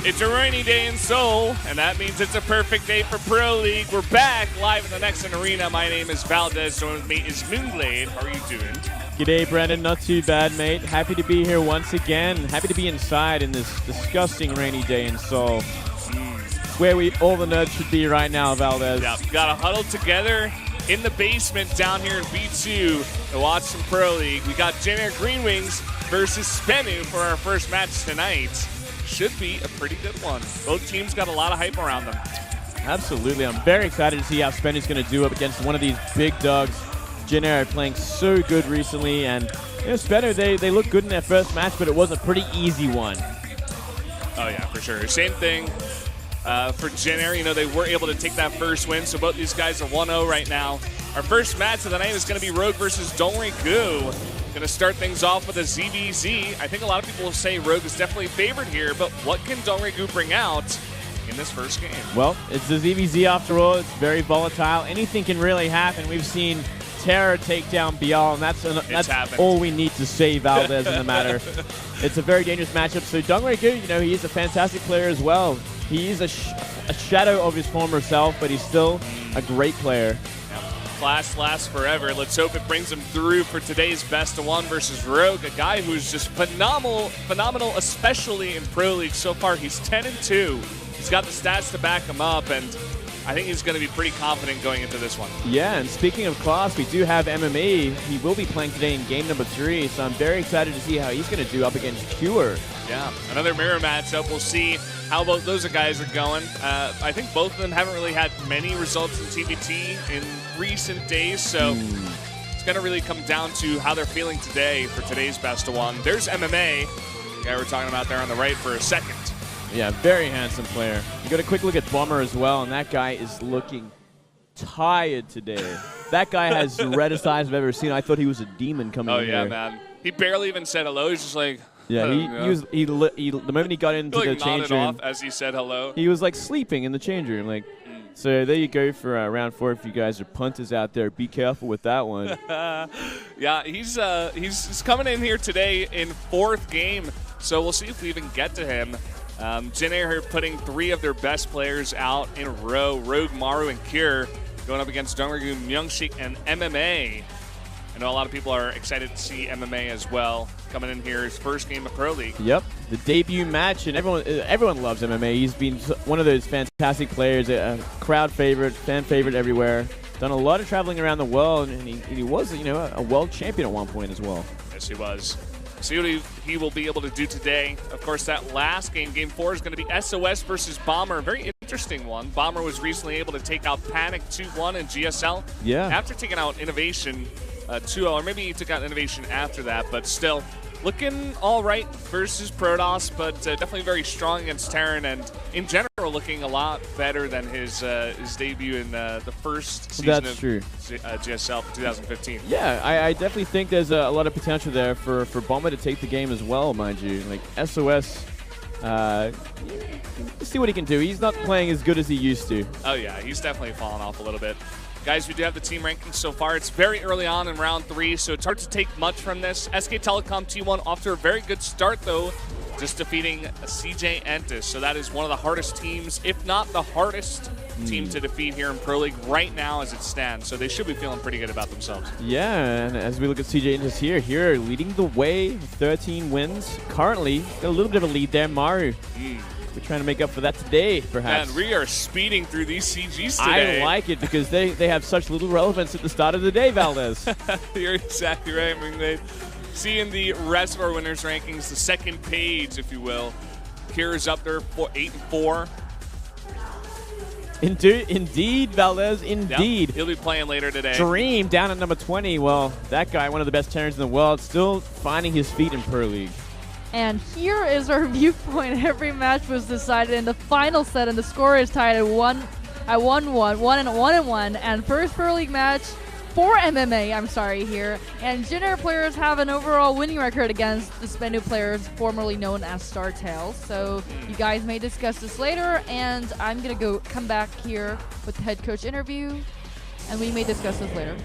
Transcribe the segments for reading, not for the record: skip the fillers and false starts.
It's a rainy day in Seoul, and that means it's a perfect day for Pro League. We're back live in the Next Arena. My name is Valdez. Joining with me is Moonblade. How are you doing? G'day, Brendan. Not too bad, mate. Happy to be here once again. Happy to be inside in this disgusting rainy day in Seoul. Where all the nerds should be right now, Valdez. Yeah, we got to huddle together in the basement down here in B2 to watch some Pro League. We got Jenner Green Wings versus SBENU for our first match tonight. Should be a pretty good one. Both teams got a lot of hype around them. Absolutely. I'm very excited to see how SBENU's going to do up against one of these big dogs. Jenner are playing so good recently, and SBENU, they look good in their first match, but it was a pretty easy one. Oh yeah, for sure. Same thing for Jenner. They were able to take that first win, so both these guys are 1-0 right now. Our first match of the night is going to be Rogue versus DongRaeGu. Going to start things off with a ZVZ. I think a lot of people will say Rogue is definitely favored here, but what can DongRaeGu bring out in this first game? Well, it's the ZVZ after all. It's very volatile. Anything can really happen. We've seen Terror take down Bial, and that's all we need to say, Valdez, in the matter. It's a very dangerous matchup. So DongRaeGu, he is a fantastic player as well. He is a shadow of his former self, but he's still a great player. Class lasts forever. Let's hope it brings him through for today's best of one versus Rogue, a guy who's just phenomenal, especially in Pro League so far. He's 10-2. He's got the stats to back him up, and I think he's going to be pretty confident going into this one. Yeah, and speaking of class, we do have MMA. He will be playing today in game number 3, so I'm very excited to see how he's going to do up against Cure. Yeah, another mirror matchup. We'll see how both those guys are going. I think both of them haven't really had many results in TBT in recent days, so it's going to really come down to how they're feeling today for today's best of one. There's MMA, the guy we're talking about there on the right for a second. Yeah, very handsome player. You got a quick look at Bomber as well, and that guy is looking tired today. That guy has the reddest eyes I've ever seen. I thought he was a demon coming in here. Oh, yeah, man. He barely even said hello. He's just like... Yeah, the moment he got into the change room, off as he said hello. He was like sleeping in the change room. So there you go for round 4. If you guys are punters out there, be careful with that one. Yeah, he's coming in here today in 4th game, so we'll see if we even get to him. Jenner putting 3 of their best players out in a row. Rogue, Maru, and Cure going up against DongRaeGu, Myungshik, and MMA. I know a lot of people are excited to see MMA as well. Coming in here, his first game of Pro League. Yep, the debut match, and everyone loves MMA. He's been one of those fantastic players, a crowd favorite, fan favorite everywhere. Done a lot of traveling around the world, and he was, a world champion at one point as well. Yes, he was. See what he will be able to do today. Of course, that last game, Game 4, is going to be SOS versus Bomber. A very interesting one. Bomber was recently able to take out Panic 2-1 in GSL. Yeah. After taking out Innovation 2-0, or maybe he took out Innovation after that, but still looking all right versus Protoss, but definitely very strong against Terran, and in general looking a lot better than his debut in the first season of GSL for 2015. Yeah, I definitely think there's a lot of potential there for Bomber to take the game as well, mind you. Like SOS, see what he can do. He's not playing as good as he used to. Oh yeah, he's definitely fallen off a little bit. Guys, we do have the team rankings so far. It's very early on in round 3, so it's hard to take much from this. SK Telecom T1 off to a very good start, though, just defeating CJ Entis. So that is one of the hardest teams, if not the hardest team to defeat here in Pro League right now as it stands. So they should be feeling pretty good about themselves. Yeah, and as we look at CJ Entis here leading the way, 13 wins. Currently, got a little bit of a lead there, Maru. We're trying to make up for that today, perhaps. Man, we are speeding through these CGs today. I like it because they have such little relevance at the start of the day, Valdez. You're exactly right. I mean, they see in the rest of our winners rankings, the second page, if you will. Kira's up there, 8-4. Indeed, Valdez, indeed. Yep, he'll be playing later today. Dream down at number 20. Well, that guy, one of the best Terrans in the world, still finding his feet in Pro League. And here is our viewpoint. Every match was decided in the final set, and the score is tied at 1-1, 1-1, and first Pro League match for MMA, I'm sorry, here. And Jenner players have an overall winning record against the SBENU players formerly known as StarTales. So you guys may discuss this later, and I'm going to come back here with the head coach interview, and we may discuss this later.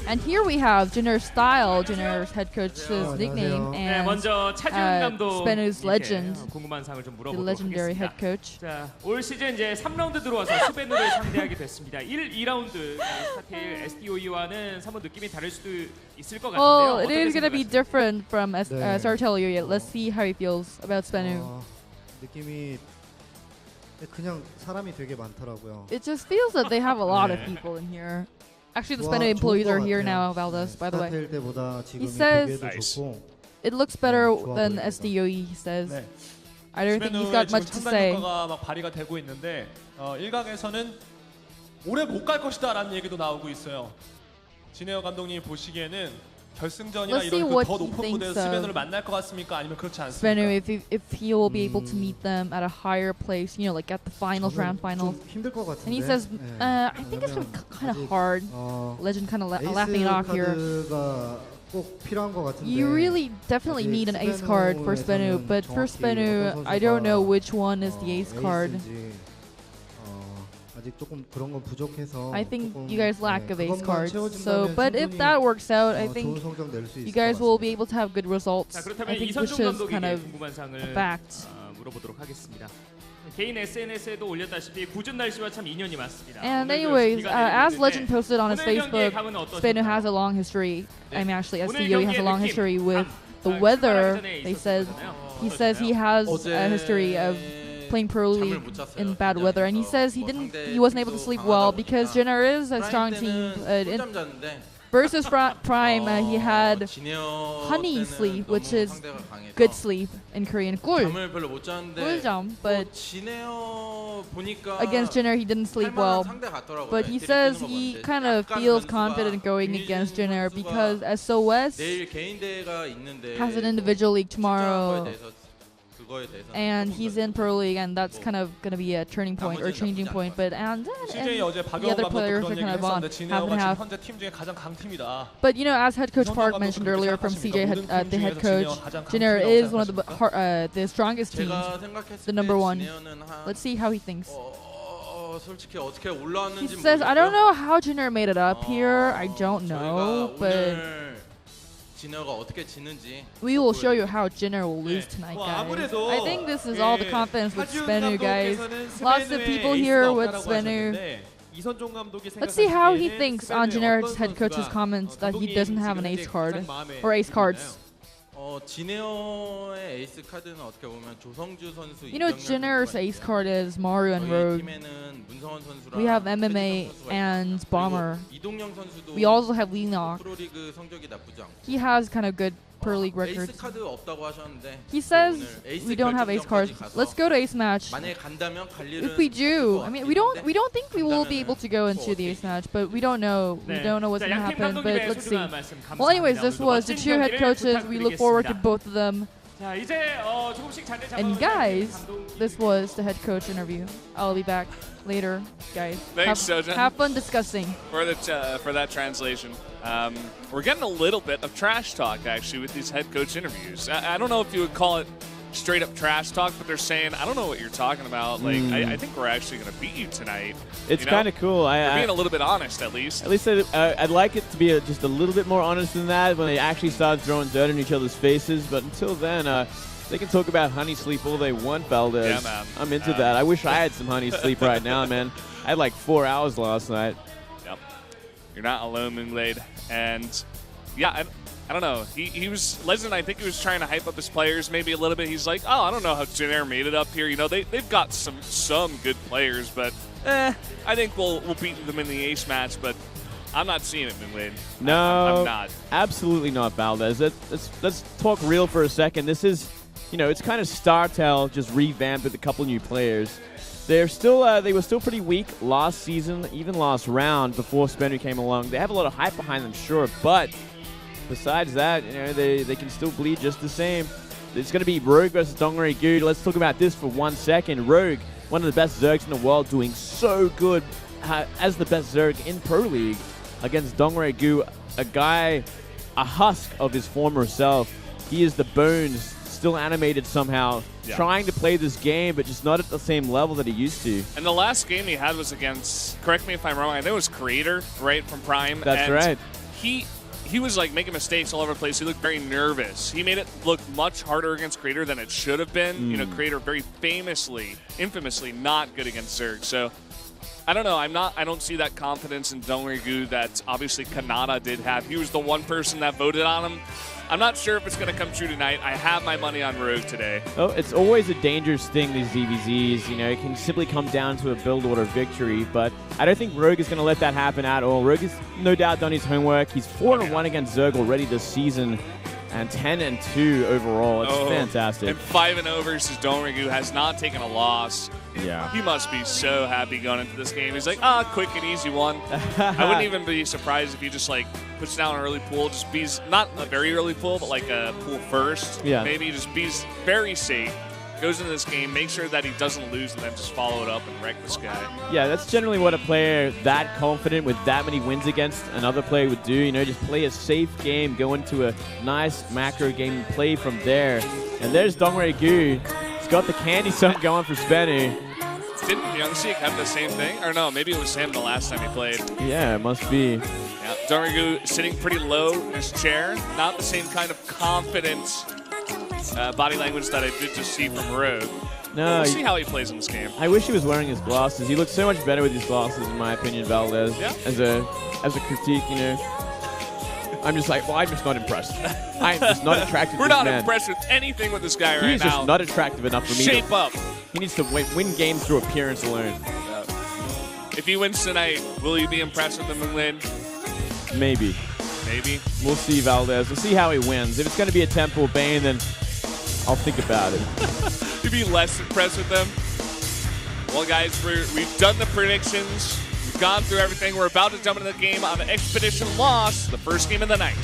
And here we have Jinner's style, Jinner's head coach's nickname, and 먼저 차지훈 감독 SBENU's legend, 궁금한 사항을 좀 the 물어보도록 legendary 하겠습니다. head coach. 자, 올 시즌 이제 3라운드 들어와서 스베누를 상대하게 됐습니다. 2라운드 스타테일 SDOE와는 한번 느낌이 다를 수도 있을 것 Well, 같은데요. it is going to be different from Startel yet. Let's see how he feels about SBENU. 느낌이 그냥 사람이 되게 많더라고요. It just feels that they have a lot of people in here. Actually, the SBENU employees are here now, Valdez, by the way. 스타테일 때보다 지금이 says- 보기에도 좋고. It looks better than SDOE, he says. 네. I don't think he's 스베누의 got 지금 much to 판단 say. 효과가 막 발휘가 되고 있는데 일각에서는 오래 못 갈 것이다라는 얘기도 나오고 있어요. 진해어 감독님이 보시기에는 결승전이나 Let's see 이런 what 더 he 높은 thinks 무대에서 of 스베누를 만날 것 같습니까? 아니면 그렇지 SBENU, 않습니까? if he will be able to meet them at a higher place, you know, like at the finals, round finals. 좀 힘들 것 같은데. And he says, 네. I think it's kind of hard. Legend kind of laughing it off here. 카드가 꼭 필요한 것 같은데. You really definitely need an ace card for SBENU, but for SBENU, I don't know which one is the ace card. 아직 조금 그런 건 부족해서. I think 조금, you guys lack of ace 그것만 cards. 채워진다면 So, but if 충분히, that works out, I 좋은 think 성적 낼 수 you 있을 guys 것 will 같습니다. be able to have good results. 자, I 그렇다면 think which 이선종 is kind 감독에게 of 궁금한 사항을 a fact. 물어보도록 하겠습니다. 개인 SNS에도 올렸다시피 궂은 날씨와 참 인연이 많습니다. And 오늘도 anyways, 비가 as 내리고 Legend 있는데 posted on his 오늘 경기의 Facebook, 감은 SBENU has 어떠신가요? a long history. I mean, actually, 오늘 SDOE has a 경기의 long 느낌, history with the 출발하기 weather. 전에 They said 있었잖아요. he says he has a history of playing pro league in bad weather, and he says he wasn't able to sleep well because Jinner is a strong team. Versus Prime, he had honey sleep, which is good sleep in Korean. 꿀잠, but against Jinner he didn't sleep well. But he says he kind of feels confident going against Jinner because SOS has an individual league tomorrow. And he's in Pro League, and that's kind of going to be a turning point or changing point. But and CJ 어제 the 박영호 other 감독도 players 그런 are 얘기를 kind of on 했었는데 half 진해어가 and 지금 half. 현재 팀 중에 가장 강팀이다. But you know, as head coach Park mentioned earlier from CJ, the head coach, Jinner is one of the strongest teams, the number one. Let's see how he thinks. He says, I don't know how Jinner made it up here. I don't know, but we will show you how Jinner will lose tonight, guys. I think this is all the confidence with SBENU, guys. Lots of people here with SBENU. Let's see how he thinks on Jinner's head coach's comments that he doesn't have an ace card or ace cards. 진에어의 에이스 카드는 어떻게 보면 조성주 선수, You know, Jinner's ace card is Mario and 저희 Rogue. 팀에는 문성원 선수랑 We have MMA and Bomber. 이동영 선수도 We also have Leenock. 프로리그 성적이 나쁘지 않고. He has kind of good Pro League 에이스 records. 카드 없다고 하셨는데 He says 오늘 에이스 we don't have ace cards. 결정전까지 가서 Let's go to ace match. 만약에 간다면 갈 일은 If we do, 없을 것 I mean, 같긴 we don't 한데 think we will be able to go into the ace match, but we don't know. We don't know what's 자, gonna 양팀 happen, but 감독님의 let's see. 소중한 말씀 Well, anyways, 감사합니다. this was the 오늘도 two head 멋진 coaches. 경기를 We look forward to 부탁드리겠습니다. both of them. 자, 이제 조금씩 자리 잡아가는 And guys, 감독님. this was the head coach interview. I'll be back later, guys. Thanks, Sojan. Have fun discussing. For that translation. We're getting a little bit of trash talk, actually, with these head coach interviews. I don't know if you would call it straight up trash talk, but they're saying, I don't know what you're talking about. Like, I think we're actually going to beat you tonight. It's You know? kind of cool. They're being a little bit honest, at least. At least I'd like it to be just a little bit more honest than that when they actually start throwing dirt in each other's faces. But until then, they can talk about honey sleep all they want, Valdez. Yeah, man. I'm into that. I wish I had some honey sleep right now, man. I had like 4 hours last night. Yep. You're not alone, Moonglade. And, yeah, I don't know. He was, Legend, I think he was trying to hype up his players maybe a little bit. He's like, oh, I don't know how Jinner made it up here. You know, they've got some good players, but I think we'll beat them in the ace match, but I'm not seeing it, Moonglade. No, I'm not. Absolutely not, Valdez. Let's talk real for a second. This is, you know, it's kind of StarTel just revamped with a couple new players. They were still pretty weak last season, even last round before SBENU came along. They have a lot of hype behind them, sure, but besides that, you know, they can still bleed just the same. It's going to be Rogue versus DongRaeGu. Let's talk about this for 1 second. Rogue, one of the best Zergs in the world, doing so good as the best Zerg in Pro League against DongRaeGu, a husk of his former self. He is the bones, still animated somehow, trying to play this game, but just not at the same level that he used to. And the last game he had was against, correct me if I'm wrong, I think it was Creator, right, from Prime. That's and right. he was like making mistakes all over the place. He looked very nervous. He made it look much harder against Creator than it should have been. You know, Creator very infamously not good against Zerg. So I don't know. I don't see that confidence in DongRaeGu that obviously Kanata did have. He was the one person that voted on him. I'm not sure if it's going to come true tonight. I have my money on Rogue today. Oh, it's always a dangerous thing, these DBZs. You know, it can simply come down to a build order victory, but I don't think Rogue is going to let that happen at all. Rogue has no doubt done his homework. He's 4-1 against Zerg already this season, and 10-2 overall. It's fantastic. And 5-0 versus DongRaeGu has not taken a loss. Yeah. He must be so happy going into this game. He's like, quick and easy one. I wouldn't even be surprised if he just like puts down an early pool, just bees, not a very early pool, but like a pool first. Yeah. Maybe just bees very safe, goes into this game, make sure that he doesn't lose, and then just follow it up and wreck this guy. Yeah, that's generally what a player that confident with that many wins against another player would do. You know, just play a safe game, go into a nice macro game and play from there. And there's DongRaeGu. He's got the candy sum going for SBENU. Didn't Youngseek have the same thing? Or no, maybe it was him the last time he played. Yeah, it must be. Yeah, DongRaeGu sitting pretty low in his chair. Not the same kind of confident body language that I did just see from Rogue. No, we'll see how he plays in this game. I wish he was wearing his glasses. He looks so much better with his glasses, in my opinion, Valdez. Yeah. As a critique, you know. I'm just like, well, I'm just not impressed. I'm just not attracted to We're this not man. impressed with anything with this guy right now. He's just not attractive enough for me. Shape up. He needs to win games through appearance alone. If he wins tonight, will you be impressed with him and win? Maybe. Maybe. We'll see, Valdez. We'll see how he wins. If it's going to be a Temple Bane, then I'll think about it. You'd be less impressed with them? Well, guys, we've done the predictions. We've gone through everything. We're about to jump into the game on Expedition Lost, the first game of the night.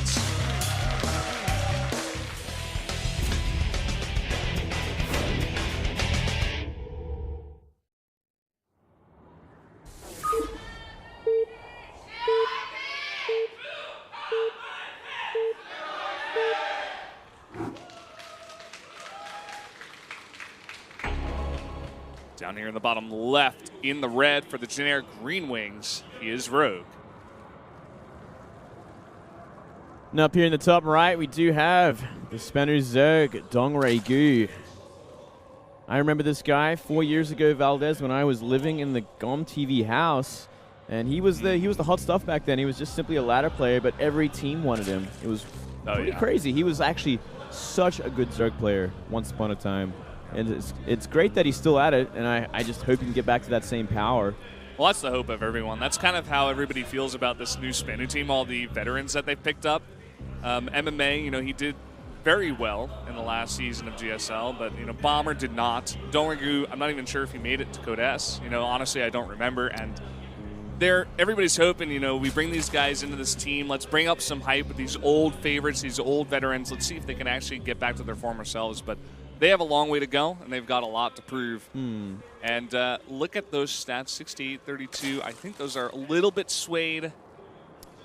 Down here in the bottom left, in the red for the generic Green Wings, he is Rogue. And up here in the top right, we do have the SPENU Zerg, DongRaeGu. I remember this guy 4 years ago, Valdez, when I was living in the GOM TV house, and he was the hot stuff back then. He was just simply a ladder player, but every team wanted him. It was pretty crazy. He was actually such a good Zerg player once upon a time. And it's great that he's still at it, and I just hope he can get back to that same power. Well, that's the hope of everyone. That's kind of how everybody feels about this new SPENU team, all the veterans that they've picked up. MMA, you know, he did very well in the last season of GSL, but, you know, Bomber did not. DongRaeGu, I'm not even sure if he made it to Code S. You know, honestly, I don't remember. And everybody's hoping, you know, we bring these guys into this team. Let's bring up some hype with these old favorites, these old veterans. Let's see if they can actually get back to their former selves. But they have a long way to go, and they've got a lot to prove. And look at those stats, 68-32. I think those are a little bit swayed.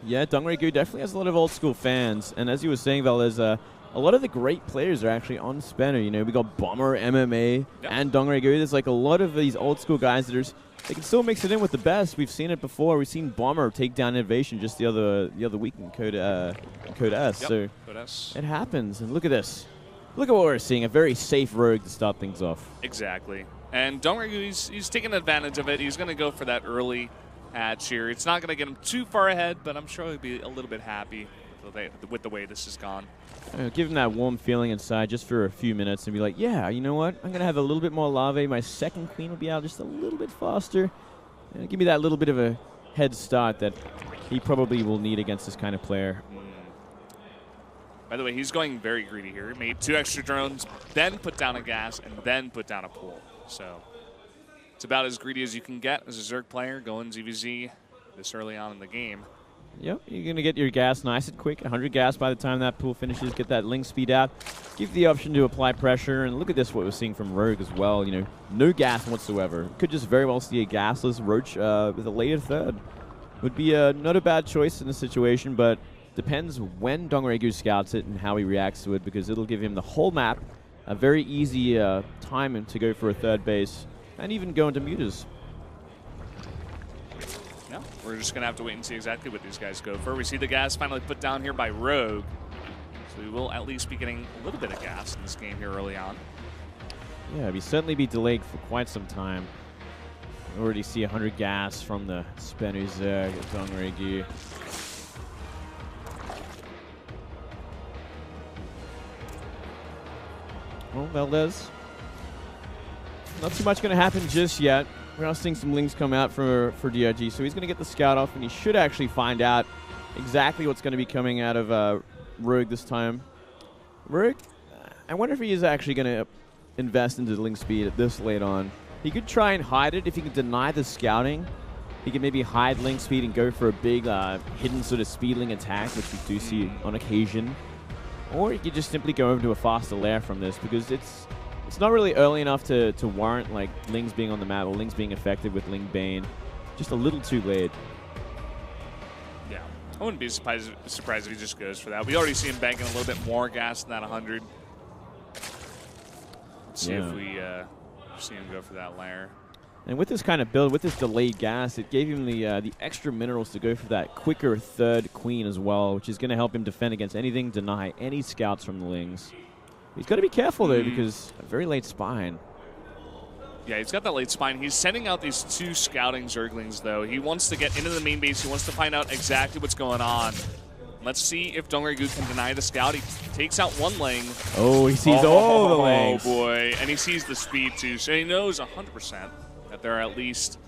Yeah, DongRaeGu definitely has a lot of old-school fans. And as you were saying, Valdez, a lot of the great players are actually on SPENU. You know, we got Bomber, MMA, and DongRaeGu. There's like a lot of these old-school guys that they can still mix it in with the best. We've seen it before. We've seen Bomber take down Innovation just the other week in Code S. Yep. So Code S. It happens. And look at this. Look at what we're seeing, a very safe Rogue to start things off. Exactly. And DongRaeGu, he's taking advantage of it. He's going to go for that early hatch here. It's not going to get him too far ahead, but I'm sure he'll be a little bit happy with the way this has gone. Give him that warm feeling inside just for a few minutes and be like, yeah, you know what? I'm going to have a little bit more larvae. My second queen will be out just a little bit faster. Give me that little bit of a head start that he probably will need against this kind of player. By the way, he's going very greedy here. He made 2 extra drones, then put down a gas, and then put down a pool. So it's about as greedy as you can get as a Zerg player going ZVZ this early on in the game. Yep, you're going to get your gas nice and quick. 100 gas by the time that pool finishes. Get that link speed out. Give the option to apply pressure. And look at this, what we're seeing from Rogue as well. You know, no gas whatsoever. Could just very well see a gasless Roach with a later third. Would be not a bad choice in this situation, but depends when DongRaeGu scouts it and how he reacts to it, because it'll give him the whole map, a very easy time to go for a third base, and even go into mutas. Yeah, we're just going to have to wait and see exactly what these guys go for. We see the gas finally put down here by Rogue. So we will at least be getting a little bit of gas in this game here early on. Yeah, we certainly be delayed for quite some time. We already see 100 gas from the SBENU Zerg at DongRaeGu. Well, Valdez, not too much going to happen just yet. We're not seeing some links come out for DRG, so he's going to get the scout off, and he should actually find out exactly what's going to be coming out of Rogue this time. Rogue, I wonder if he is actually going to invest into the link speed at this late on. He could try and hide it if he can deny the scouting. He could maybe hide link speed and go for a big hidden sort of speedling attack, which we do see on occasion. Or he could just simply go over to a faster lair from this, because it's not really early enough to warrant like Ling's being on the map or Ling's being effective with Ling Bane. Just a little too late. Yeah, I wouldn't be surprised if he just goes for that. We already see him banking a little bit more gas than that 100. Let's see if we see him go for that lair. And with this kind of build, with this delayed gas, it gave him the extra minerals to go for that quicker third queen as well, which is going to help him defend against anything, deny any scouts from the Lings. He's got to be careful, though, because a very late spine. Yeah, he's got that late spine. He's sending out these 2 scouting Zerglings, though. He wants to get into the main base. He wants to find out exactly what's going on. Let's see if DongRaeGu can deny the scout. He takes out 1 Ling. Oh, he sees all the Lings. Oh, boy. And he sees the speed, too. So he knows 100% that there are at least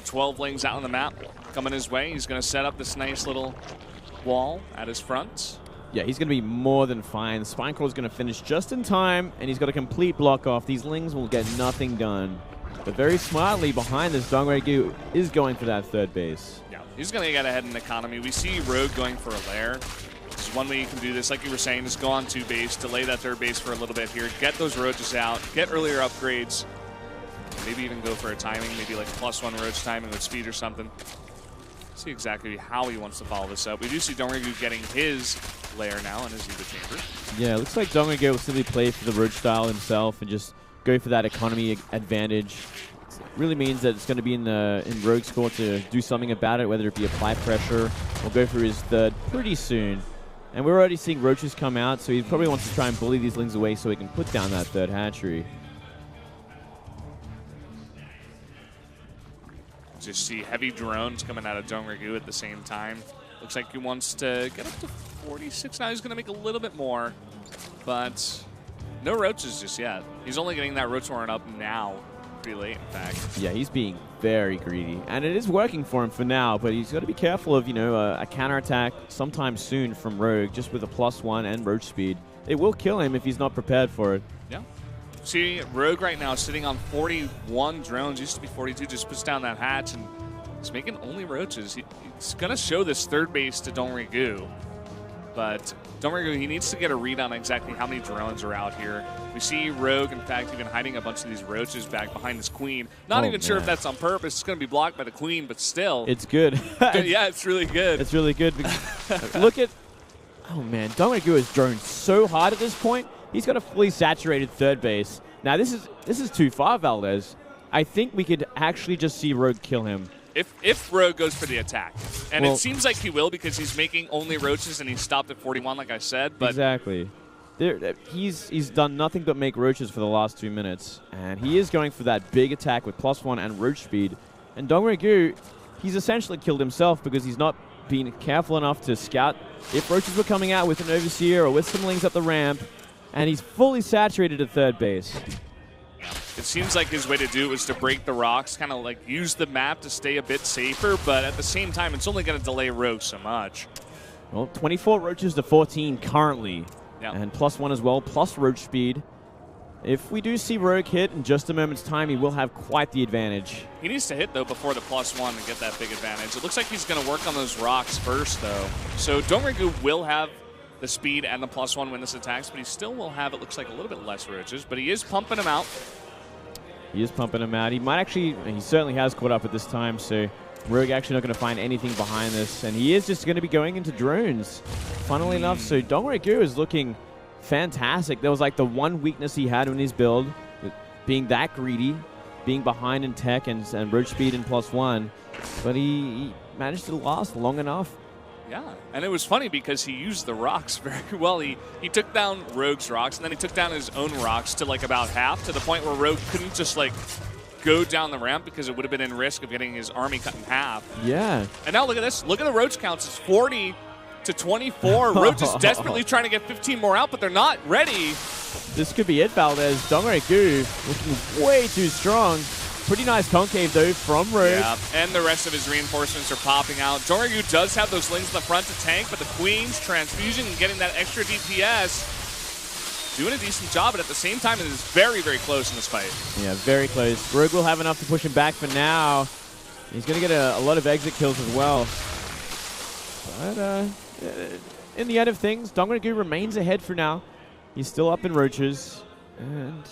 12 Lings out on the map coming his way. He's going to set up this nice little wall at his front. Yeah, he's going to be more than fine. The Spinecrawler's going to finish just in time, and he's got a complete block off. These Lings will get nothing done. But very smartly behind this, DongRaeGu is going for that third base. Yeah, he's going to get ahead in economy. We see Rogue going for a lair. This is one way you can do this. Like you were saying, just go on 2 base, delay that third base for a little bit here, get those roaches out, get earlier upgrades, maybe even go for a timing, maybe like +1 roach timing with speed or something. See exactly how he wants to follow this up. We do see DongRaeGu getting his lair now in his Eva chamber. Yeah, it looks like DongRaeGu will simply play for the roach style himself and just go for that economy advantage. It really means that it's going to be in Rogue's court to do something about it, whether it be apply pressure or go for his third pretty soon. And we're already seeing roaches come out, so he probably wants to try and bully these Lings away so he can put down that third hatchery. Just see heavy drones coming out of DongRaeGu at the same time. Looks like he wants to get up to 46 now. He's going to make a little bit more, but no roaches just yet. He's only getting that roach warrant up now, pretty late, in fact. Yeah, he's being very greedy, and it is working for him for now, but he's got to be careful of, a counterattack sometime soon from Rogue, just with a +1 and roach speed. It will kill him if he's not prepared for it. Yeah. See, Rogue right now sitting on 41 drones. Used to be 42. Just puts down that hatch, and he's making only roaches. He's going to show this third base to DongRaeGu, but DongRaeGu, he needs to get a read on exactly how many drones are out here. We see Rogue, in fact, even hiding a bunch of these roaches back behind his queen. Not even sure if that's on purpose. It's going to be blocked by the queen, but still. It's good. Yeah, it's really good. It's really good. Look at... Oh, man. DongRaeGu has droned so hard at this point. He's got a fully saturated third base. Now, this is too far, Valdez. I think we could actually just see Rogue kill him. If Rogue goes for the attack. And it seems like he will, because he's making only roaches and he's stopped at 41, like I said. But exactly. He's done nothing but make roaches for the last 2 minutes. And he is going for that big attack with +1 and roach speed. And DongRaeGu, he's essentially killed himself because he's not been careful enough to scout if roaches were coming out with an overseer or with some Lings at the ramp. And he's fully saturated at third base. It seems like his way to do it was to break the rocks, kind of like use the map to stay a bit safer, but at the same time, it's only going to delay Rogue so much. Well, 24 roaches to 14 currently. Yeah. And +1 as well, plus roach speed. If we do see Rogue hit in just a moment's time, he will have quite the advantage. He needs to hit, though, before the +1 to get that big advantage. It looks like he's going to work on those rocks first, though. So DongRaeGu will have the speed and the +1 when this attacks, but he still will have, it looks like, a little bit less roaches, but he is pumping them out. He is pumping them out. He might actually, he certainly has caught up at this time, so Rogue actually not going to find anything behind this, and he is just going to be going into drones, funnily enough. So DongRaeGu is looking fantastic. There was like the one weakness he had in his build, being that greedy, being behind in tech and roach speed in +1, but he managed to last long enough. Yeah, and it was funny because he used the rocks very well. He took down Rogue's rocks, and then he took down his own rocks to like about half, to the point where Rogue couldn't just like go down the ramp because it would have been in risk of getting his army cut in half. Yeah. And now look at this. Look at the roach counts. It's 40 to 24. Roach is desperately trying to get 15 more out, but they're not ready. This could be it, Valdez. DongRaeGu looking way too strong. Pretty nice concave, though, from Rogue. Yeah, and the rest of his reinforcements are popping out. DongRaeGu does have those lings in the front to tank, but the Queen's transfusion and getting that extra DPS, doing a decent job, but at the same time, it is very, very close in this fight. Yeah, very close. Rogue will have enough to push him back for now. He's going to get a lot of exit kills as well. But in the end of things, DongRaeGu remains ahead for now. He's still up in roaches, and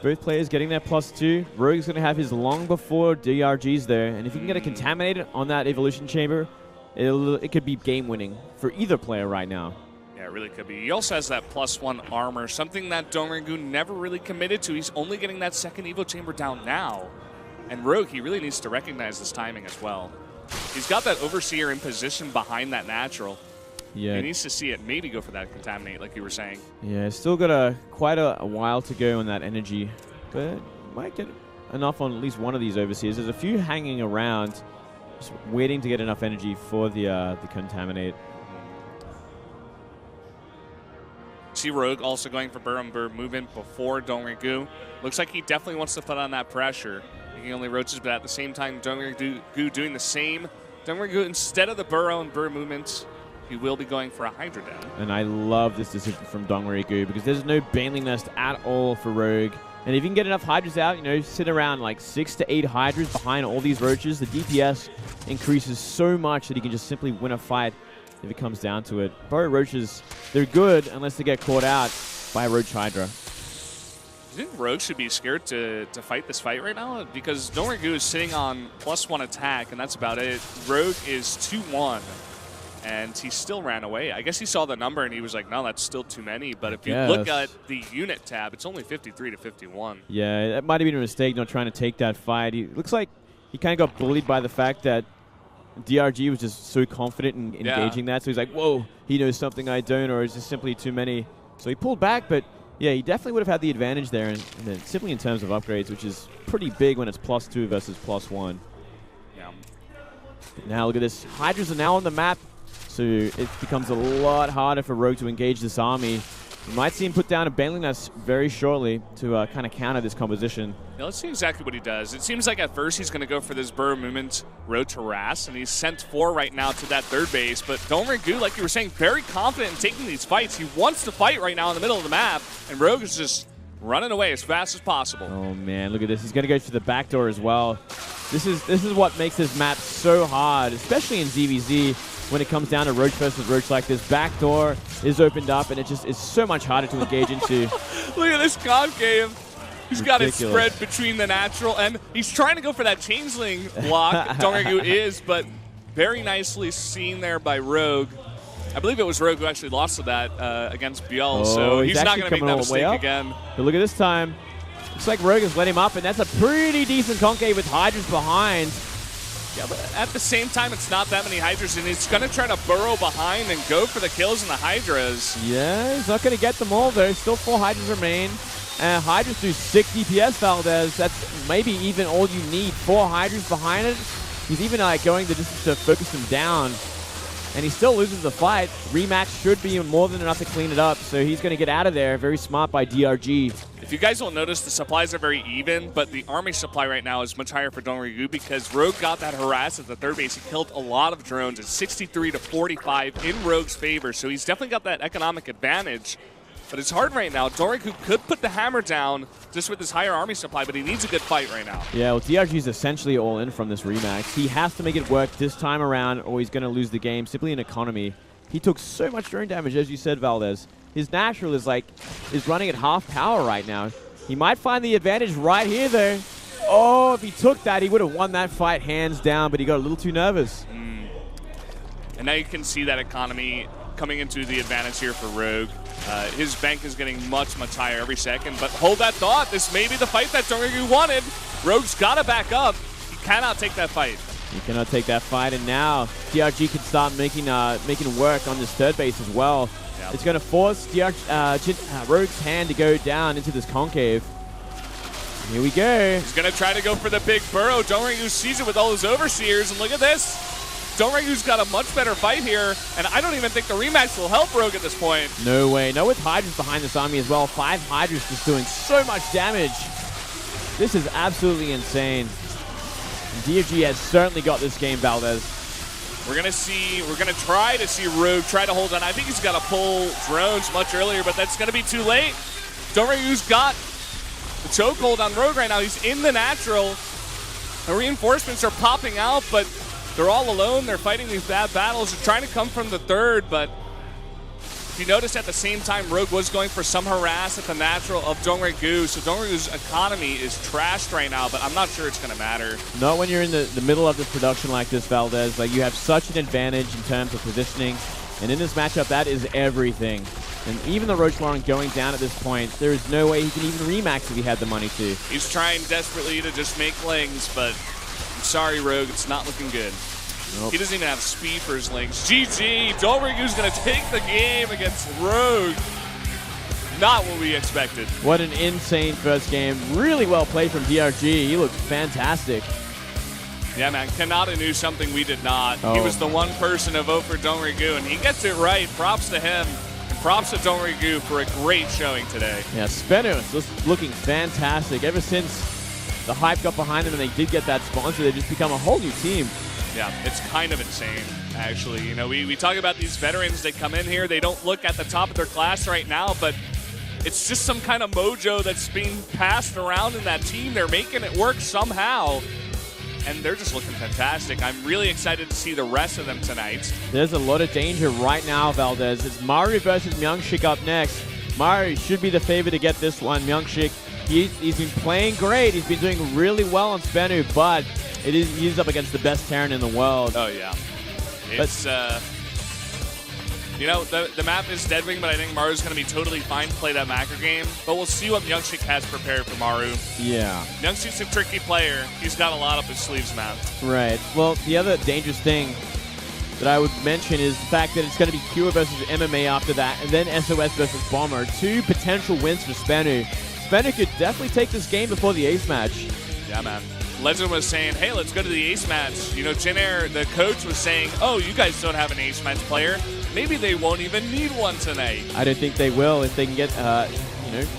both players getting their +2. Rogue's going to have his long before DRG's there, and if you can get a contaminated on that evolution chamber, it could be game winning for either player right now. Yeah, it really could be. He also has that +1 armor, something that DongRaeGu never really committed to. He's only getting that second Evo chamber down now. And Rogue, he really needs to recognize this timing as well. He's got that Overseer in position behind that natural. Yeah. He needs to see it, maybe go for that contaminate, like you were saying. Yeah, still got quite a while to go on that energy, but might get enough on at least one of these Overseers. There's a few hanging around, just waiting to get enough energy for the contaminate. See Rogue also going for Burrow and Burr movement before DongRaeGu. Looks like he definitely wants to put on that pressure. He only roaches, but at the same time, DongRaeGu doing the same. DongRaeGu, instead of the Burrow and Burr movements, he will be going for a Hydra down. And I love this decision from DongRaeGu because there's no Baneling Nest at all for Rogue. And if you can get enough Hydras out, you know, sit around like 6 to 8 Hydras behind all these roaches, the DPS increases so much that he can just simply win a fight if it comes down to it. Burrow roaches, they're good unless they get caught out by a Roach Hydra. Do you think Rogue should be scared to fight this fight right now? Because DongRaeGu is sitting on +1 attack, and that's about it. Rogue is 2-1. And he still ran away. I guess he saw the number and he was like, no, that's still too many. But if you look at the unit tab, it's only 53 to 51. Yeah, that might have been a mistake not trying to take that fight. He looks like he kind of got bullied by the fact that DRG was just so confident in engaging that. So he's like, whoa, he knows something I don't, or it's just simply too many. So he pulled back, but yeah, he definitely would have had the advantage there, and then simply in terms of upgrades, which is pretty big when it's +2 versus +1. Yeah. Now look at this. Hydras are now on the map. So it becomes a lot harder for Rogue to engage this army. You might see him put down a Baneling Nest very shortly to kind of counter this composition. Yeah, let's see exactly what he does. It seems like at first he's going to go for this Burrow movement, Road harass, and he's sent 4 right now to that third base. But DongRaeGu, like you were saying, very confident in taking these fights. He wants to fight right now in the middle of the map, and Rogue is just running away as fast as possible. Oh man, look at this. He's going to go for the back door as well. This is what makes this map so hard, especially in ZVZ. When it comes down to Roach versus Roach like this, back door is opened up, and it just is so much harder to engage into. Look at this concave. He's got it spread between the natural, and he's trying to go for that changeling block. DongRaeGu is, but very nicely seen there by Rogue. I believe it was Rogue who actually lost to that against Biel, so he's not going to make that mistake again. But look at this time. Looks like Rogue has let him up, and that's a pretty decent concave with Hydras behind. Yeah, but at the same time, it's not that many Hydras, and he's going to try to burrow behind and go for the kills in the Hydras. Yeah, he's not going to get them all, though. Still 4 Hydras remain. And Hydras do 6 DPS, Valdez. That's maybe even all you need. 4 Hydras behind it. He's even going the distance to focus them down. And he still loses the fight. Rematch should be more than enough to clean it up, so he's going to get out of there. Very smart by DRG. If you guys will notice, the supplies are very even, but the army supply right now is much higher for DongRaeGu because Rogue got that harass at the third base. He killed a lot of drones. It's 63 to 45 in Rogue's favor, so he's definitely got that economic advantage. But it's hard right now. DongRaeGu could put the hammer down just with his higher army supply, but he needs a good fight right now. Yeah, well, DRG is essentially all in from this rematch. He has to make it work this time around, or he's going to lose the game simply in economy. He took so much drone damage, as you said, Valdez. His natural is running at half power right now. He might find the advantage right here, though. Oh, if he took that, he would have won that fight hands down, but he got a little too nervous. And now you can see that economy coming into the advantage here for Rogue. His bank is getting much, much higher every second. But hold that thought. This may be the fight that DongRaeGu wanted. Rogue's got to back up. He cannot take that fight. He cannot take that fight, and now DRG can start making work on this third base as well. Yep. It's going to force Rogue's hand to go down into this concave. Here we go. He's going to try to go for the big burrow. DongRaeGu sees it with all his overseers, and look at this. DongRaeGu's got a much better fight here, and I don't even think the rematch will help Rogue at this point. No way. No, with Hydras behind this army as well. 5 Hydras just doing so much damage. This is absolutely insane. DFG has certainly got this game, Valdez. We're gonna try to see Rogue try to hold on. I think he's got to pull drones much earlier, but that's gonna be too late. DongRaeGu's got the chokehold on Rogue right now. He's in the natural. The reinforcements are popping out, but they're all alone. They're fighting these bad battles. They're trying to come from the third, but if you notice at the same time, Rogue was going for some harass at the natural of DongRaeGu, so DongRaeGu's economy is trashed right now, but I'm not sure it's going to matter. Not when you're in the middle of this production like this, Valdez. Like, you have such an advantage in terms of positioning, and in this matchup, that is everything. And even the Roach Lauren going down at this point, there is no way he can even remax if he had the money to. He's trying desperately to just make lings, but I'm sorry, Rogue, it's not looking good. Nope. He doesn't even have speed for his links. GG! DongRaeGu's going to take the game against Rogue. Not what we expected. What an insane first game. Really well played from DRG. He looked fantastic. Yeah, man. Kanata knew something we did not. He was the one person to vote for DongRaeGu, and he gets it right. Props to him. And props to DongRaeGu for a great showing today. Yeah, SBENU is just looking fantastic. Ever since the hype got behind them and they did get that sponsor, they've just become a whole new team. Yeah, it's kind of insane, actually. You know, we talk about these veterans. They come in here. They don't look at the top of their class right now, but it's just some kind of mojo that's being passed around in that team. They're making it work somehow, and they're just looking fantastic. I'm really excited to see the rest of them tonight. There's a lot of danger right now, Valdez. It's Maru versus Myungshik up next. Maru should be the favorite to get this one. Myungshik, he's been playing great. He's been doing really well on SBENU, but he's up against the best Terran in the world. Oh, yeah. It's, you know, the map is Deadwing, but I think Maru's going to be totally fine to play that macro game. But we'll see what Myungshik has prepared for Maru. Yeah. Myungshik's a tricky player. He's got a lot up his sleeves, man. Right. Well, the other dangerous thing that I would mention is the fact that it's going to be Cure versus MMA after that, and then SOS versus Bomber. 2 potential wins for SBENU. SBENU could definitely take this game before the ace match. Yeah, man. Legend was saying, hey, let's go to the ace match. You know, Jin Air, the coach, was saying, oh, you guys don't have an ace match player. Maybe they won't even need one tonight. I don't think they will if they can get,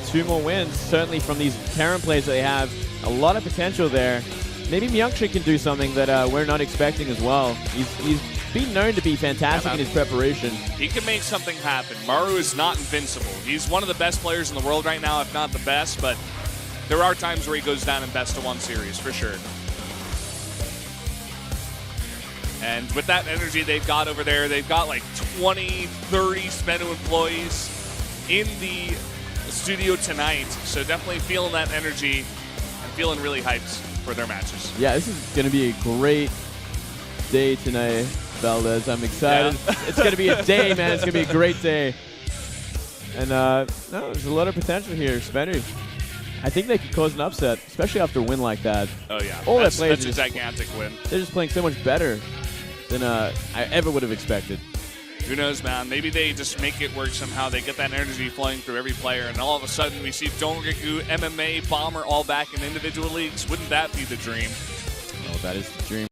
2 more wins. Certainly from these Terran players that they have, a lot of potential there. Maybe Myungshik can do something that we're not expecting as well. He's been known to be fantastic in his preparation. He can make something happen. Maru is not invincible. He's one of the best players in the world right now, if not the best, but there are times where he goes down in best-of-1 series, for sure. And with that energy they've got over there, they've got like 20, 30 SBENU employees in the studio tonight. So definitely feeling that energy and feeling really hyped for their matches. Yeah, this is going to be a great day tonight, Valdez. I'm excited. Yeah. It's going to be a day, man. It's going to be a great day. And no, there's a lot of potential here, SBENU. I think they could cause an upset, especially after a win like that. Oh, yeah. All that's a gigantic win. They're just playing so much better than I ever would have expected. Who knows, man? Maybe they just make it work somehow. They get that energy flowing through every player, and all of a sudden we see DongRaeGu, MMA, Bomber all back in individual leagues. Wouldn't that be the dream? Well, that is the dream.